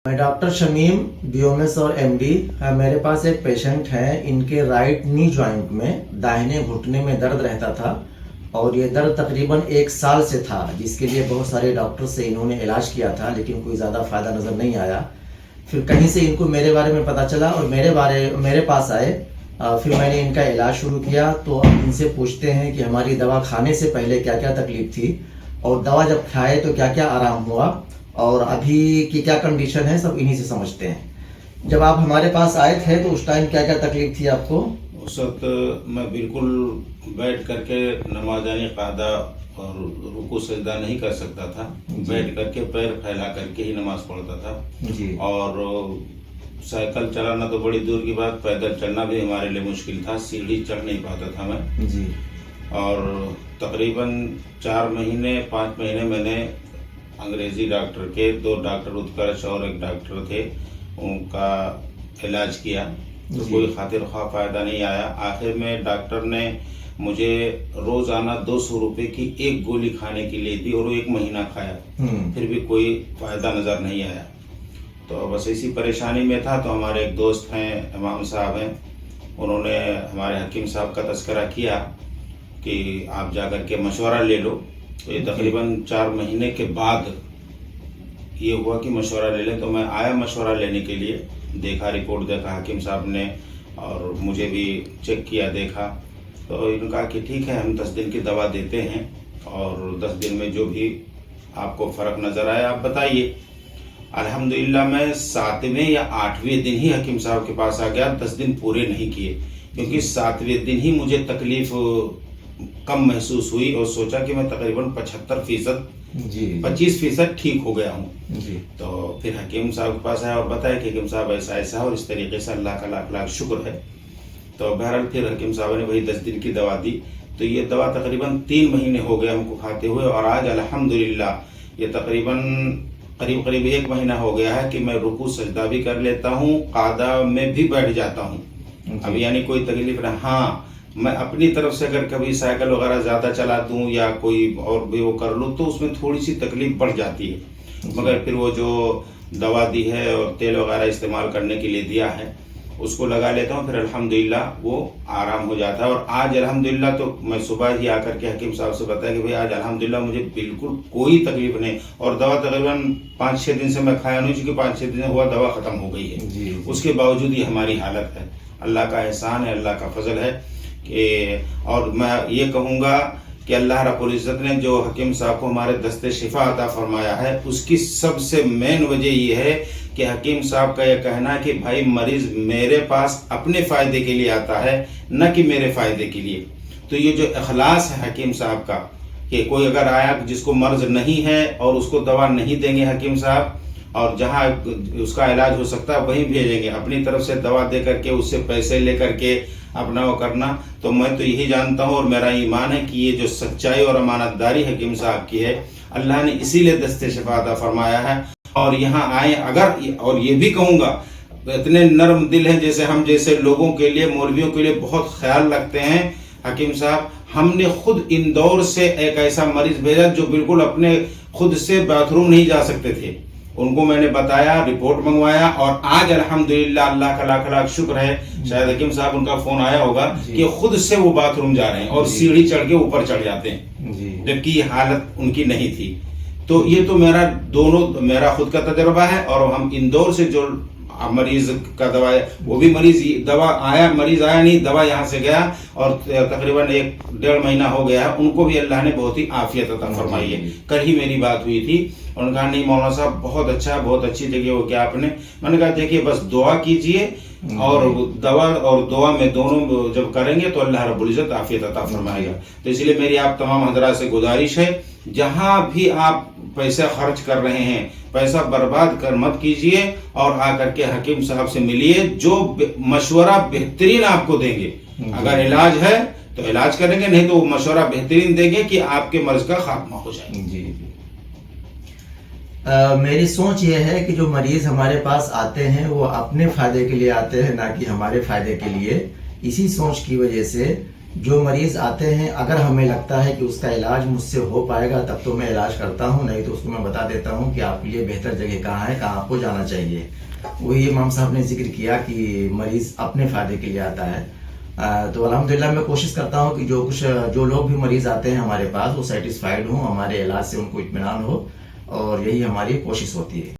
मैं डॉक्टर शमीम बीओएमएस और एमडी। मेरे पास एक पेशेंट है, इनके राइट नी जॉइंट में दाहिने घुटने में दर्द रहता था और ये दर्द तकरीबन 1 साल से था, जिसके लिए बहुत सारे डॉक्टर से इन्होंने इलाज किया था, लेकिन कोई ज़्यादा फ़ायदा नज़र नहीं आया। फिर कहीं से इनको मेरे बारे में पता चला और मेरे पास आए। फिर मैंने इनका इलाज शुरू किया। तो अब इनसे पूछते हैं कि हमारी दवा खाने से पहले क्या क्या तकलीफ थी और दवा जब खाए तो क्या क्या आराम हुआ और अभी की क्या कंडीशन है, सब इन्हीं से समझते हैं। जब आप हमारे पास आए थे तो उस टाइम क्या क्या तकलीफ थी आपको? उस वक्त मैं बिल्कुल बैठ करके नमाज़ानी कायदा और रुकू सजदा नहीं कर सकता था। बैठ करके पैर फैला करके ही नमाज पढ़ता था जी। और साइकिल चलाना तो बड़ी दूर की बात, पैदल चलना भी हमारे लिए मुश्किल था। सीढ़ी चढ़ नहीं पाता था मैं जी। और तकरीबन 4 महीने 5 महीने मैंने अंग्रेजी डॉक्टर के 2 डॉक्टर उत्कर्ष और एक डॉक्टर थे, उनका इलाज किया तो कोई खातिर ख्वाह फायदा नहीं आया। आखिर में डॉक्टर ने मुझे रोजाना 200 रुपए की एक गोली खाने के लिए दी और वो 1 महीना खाया, फिर भी कोई फायदा नजर नहीं आया। तो बस इसी परेशानी में था। तो हमारे एक दोस्त हैं, इमाम साहब हैं, उन्होंने हमारे हकीम साहब का तस्करा किया कि आप जाकर के मशवरा ले लो। तो ये तकरीबन 4 महीने के बाद ये हुआ कि मशवरा ले लें। तो मैं आया मशवरा लेने के लिए, देखा, रिपोर्ट देखा हकीम साहब ने और मुझे भी चेक किया, देखा। तो इन्होंने कहा कि ठीक है, हम 10 दिन की दवा देते हैं और 10 दिन में जो भी आपको फ़र्क नज़र आए आप बताइए। अल्हम्दुलिल्लाह मैं 7वें या 8वें दिन ही हकीम साहब के पास आ गया। 10 दिन पूरे नहीं किए, क्योंकि 7वें दिन ही मुझे तकलीफ कम महसूस हुई और सोचा कि मैं तकरीबन 75% 25% ठीक हो गया हूँ। तो फिर हकीम साहब के पास आया और बताया कि हकीम साहब ऐसा ऐसा और इस तरीके से, अल्लाह का लाख लाख शुक्र है। तो बहरहाल फिर हकीम साहब ने वही 10 दिन की दवा दी। तो ये दवा तकरीबन 3 महीने हो गए हमको खाते हुए और आज अल्हम्दुलिल्लाह ये तकरीबन करीब 1 महीना हो गया है कि मैं रुकू सजदा भी कर लेता हूँ, कायदा में भी बैठ जाता हूँ। अब यानी कोई तकलीफ नहीं। हाँ, मैं अपनी तरफ से अगर कभी साइकिल वगैरह ज़्यादा चला दूं या कोई और भी वो कर लूँ तो उसमें थोड़ी सी तकलीफ बढ़ जाती है, मगर फिर वो जो दवा दी है और तेल वगैरह इस्तेमाल करने के लिए दिया है उसको लगा लेता हूँ, फिर अल्हम्दुलिल्लाह वो आराम हो जाता है। और आज अल्हम्दुलिल्लाह तो मैं सुबह ही आकर के हकीम साहब से बताया कि भाई आज अल्हम्दुलिल्लाह मुझे बिल्कुल कोई तकलीफ नहीं। और दवा तकरीबन 5-6 दिन से मैं खाया नहीं, क्योंकि 5-6 दिन हुआ दवा खत्म हो गई है। उसके बावजूद ही हमारी हालत है, अल्लाह का एहसान है, अल्लाह का फजल है कि। और मैं ये कहूँगा कि अल्लाह रब्बुल इज़्ज़त ने जो हकीम साहब को हमारे दस्ते शिफा अता फरमाया है, उसकी सबसे मेन वजह ये है कि हकीम साहब का यह कहना है कि भाई मरीज मेरे पास अपने फ़ायदे के लिए आता है, न कि मेरे फ़ायदे के लिए। तो ये जो इखलास है हकीम साहब का कि कोई अगर आया जिसको मर्ज नहीं है और उसको दवा नहीं देंगे हकीम साहब, और जहाँ उसका इलाज हो सकता है वहीं भेजेंगे, अपनी तरफ से दवा दे करके उससे पैसे ले करके अपना वो करना। तो मैं तो यही जानता हूँ और मेरा ईमान है कि ये जो सच्चाई और अमानतदारी हकीम साहब की है, अल्लाह ने इसीलिए दस्ते शिफा अता फरमाया है। और यहाँ आए अगर, और ये भी कहूँगा, इतने नर्म दिल हैं, जैसे हम जैसे लोगों के लिए, मौलवियों के लिए बहुत ख्याल रखते हैं हकीम साहब। हमने खुद इंदौर से एक ऐसा मरीज भेजा जो बिल्कुल अपने खुद से बाथरूम नहीं जा सकते थे, उनको मैंने बताया, रिपोर्ट मंगवाया और आज अल्हम्दुलिल्लाह अल्लाह का लाख लाख शुक्र है, शायद हकीम साहब उनका फोन आया होगा कि खुद से वो बाथरूम जा रहे हैं और सीढ़ी चढ़ के ऊपर चढ़ जाते हैं, जबकि ये हालत उनकी नहीं थी। तो ये तो मेरा खुद का तजर्बा है। और हम इंदौर से जो मरीज का दवा है, वो भी मरीज आया नहीं, दवा यहाँ से गया और तकरीबन 1-1.5 महीना हो गया है, उनको भी अल्लाह ने बहुत ही आफियत अता फरमाई है। कल ही मेरी बात हुई थी, उन्होंने कहा नहीं मौलाना साहब बहुत अच्छा, बहुत अच्छी जगह हो गया आपने। मैंने कहा देखिए बस दुआ कीजिए और दवा और दुआ में दोनों जब करेंगे तो अल्लाह रब्बुल इज़्ज़त आफियत अता फरमाएगा। तो इसलिए मेरी आप तमाम हज़रात से गुजारिश है, जहां भी आप पैसा खर्च कर रहे हैं, पैसा बर्बाद कर मत कीजिए और आकर के हकीम साहब से मिलिए, जो मशवरा बेहतरीन आपको देंगे। अगर इलाज है तो इलाज करेंगे, नहीं तो वो मशवरा बेहतरीन देंगे कि आपके मर्ज का खात्मा हो जाए। जी। मेरी सोच ये है कि जो मरीज हमारे पास आते हैं वो अपने फायदे के लिए आते हैं, ना कि हमारे फायदे के लिए। इसी सोच की वजह से जो मरीज आते हैं, अगर हमें लगता है कि उसका इलाज मुझसे हो पाएगा तब तो मैं इलाज करता हूँ, नहीं तो उसको मैं बता देता हूँ कि आपके लिए बेहतर जगह कहाँ है, कहाँ आपको जाना चाहिए। वही इमाम साहब ने जिक्र किया कि मरीज अपने फ़ायदे के लिए आता है। तो अल्हम्दुलिल्लाह मैं कोशिश करता हूँ कि जो लोग भी मरीज आते हैं हमारे पास वो सेटिस्फाइड हों, हमारे इलाज से उनको इत्मीनान हो, और यही हमारी कोशिश होती है।